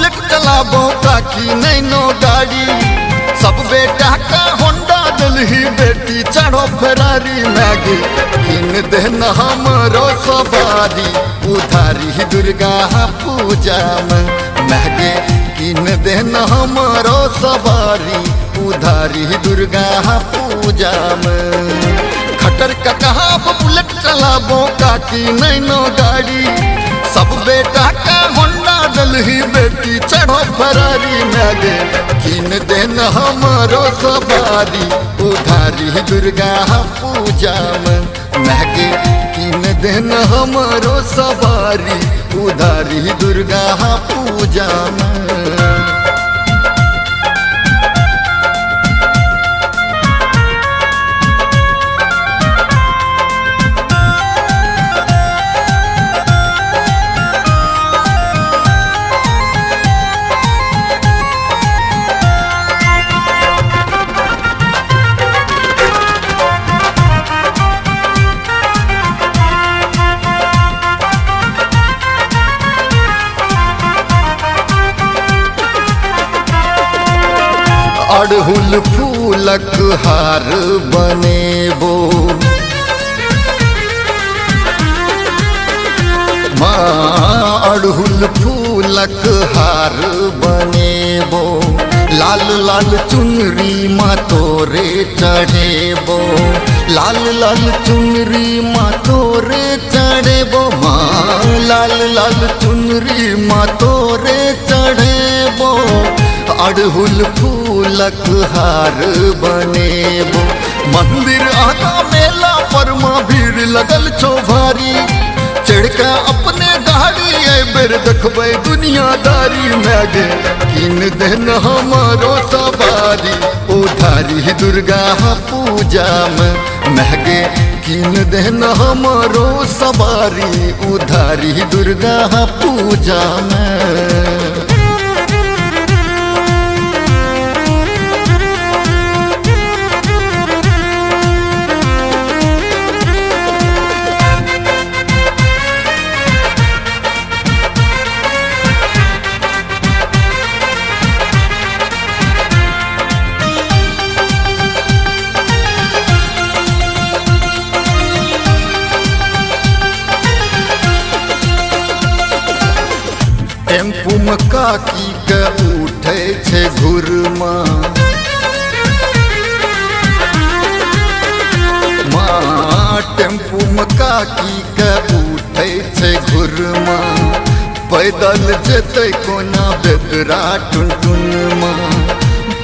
Bullet चलाबो काकी नैनो गाड़ी। सब बेटा का होंडा दिल्ही बेटी चढ़ो फेरारी मैगी। किन देन हमरो सवारी उधारी दुर्गा पूजा में मैगे। किन देन हमरो सवारी उधारी दुर्गा पूजा में। खटर का कहा बुलेट चलाबो काकी नैनो गाड़ी। सब बेटा का होंडा दिल्ही बेटी चढ़ो फरारी मैगे। किन देन हमरो सवारी उधारी दुर्गा पूजा में मैगे। किन देन हमरो सवारी उधारी दुर्गा पूजा में। अड़हुल फूलक हार बनेबो माँ। अड़हुल फूलक हार बनेबो। लाल लाल चुनरी माँ तोरे चढ़ेबो। लाल लाल चुनरी माँ तोरे चढ़ेबो माँ। लाल लाल चुनरी माँ तोरे चढ़ेबो। अड़हुल फूलक हार बनेबो। मंदिर आगा मेला पर माँ भीड़ लगल छो भारी। चढ़ के अपने गाड़ी बेर देखबै दुनियादारी मैगे। किन देन हमारो सवारी उधारी दुर्गा पूजा में मैगे। किन देन हमारो सवारी उधारी दुर्गा पूजा में। टेम्पू में काकी के उठे छे घुरमा माँ। टेम्पू में काकी के उठे छे घुरमा। पैदल जेते कोना बेदरा टुनटुन माँ।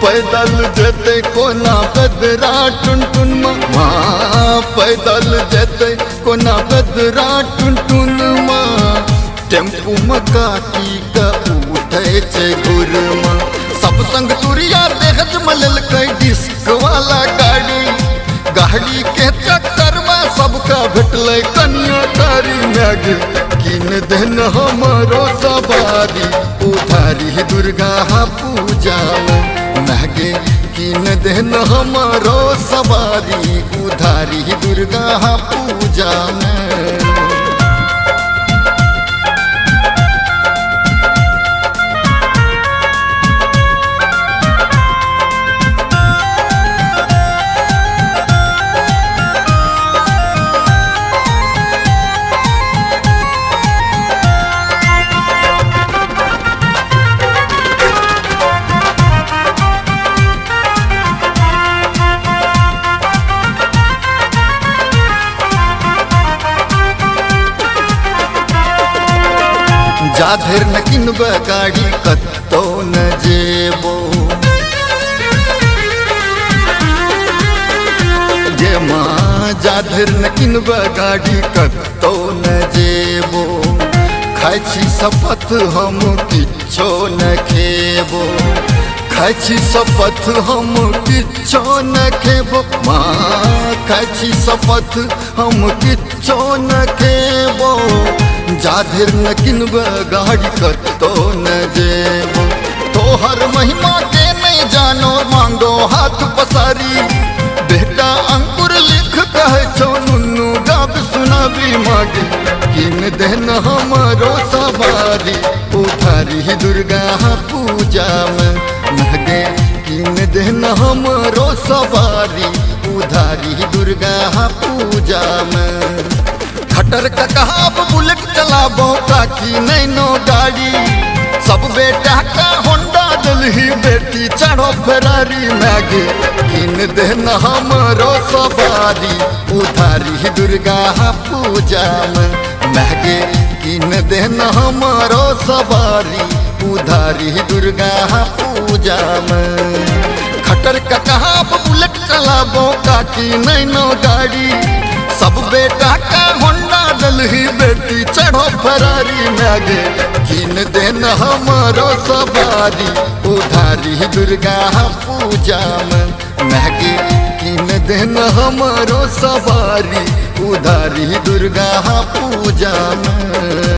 पैदल जेते कोना बेदरा टुनटुन माँ। पैदल जेते कोना बेदरा टुनटुन माँ। टेम्पू में काकी का उठे छे घुरमा। सब संग तुरिया देहज मलल कई डिस्क वाला गाड़ी। गाड़ी के चक्कर में सबका भेटले कन्याकारी मैगे। किन देन हमरो सवारी उधारी दुर्गा पूजा में मैगे। किन देन हमरो सवारी उधारी दुर्गा पूजा में। जाधर न किनबे गाड़ी कत्तो न जेबो। गे माँ जाधर न किनबे गाड़ी कत्तो न जेबो। खाइ छी शपथ हम किछो न खेबो। खाइ छी शपथ हम किछो न खेबो माँ। खाइ छी शपथ हम किछो न खेबो। जाधर न किनबे गाड़ी कत्तो न जेबो। तोहर महिमा के नहीं जानो मांगो हाथ पसारी। बेटा अंकुर लिख कहे छो नुन्नू गाब सुनाबी मागे। किन देन हमरो सवारी उधारी उधारी दुर्गा पूजा में महगे किन देन हमरो सवारी उधारी दुर्गा पूजा में। खटर का कहाब बुलेट चलाबो ताकि नैनो गाड़ी सब बेटा का होंडा दिल्ली बेटी चढ़ो फेरारी मैगे किन देन हमरो सवारी उधारी दुर्गा पूजा में महगे किन देन हमरो सवारी उधारी दुर्गा पूजा में। खटर का कहाब बुलेट चलाबो ताकि नैनो गाड़ी सब बेटा का होंडा दिल्ली बेटी चढ़ो फरारी मैगे किन देन हमरो सवारी उधारी दुर्गा पूजा में महगे किन देन हमरो सवारी उधारी दुर्गा पूजा में।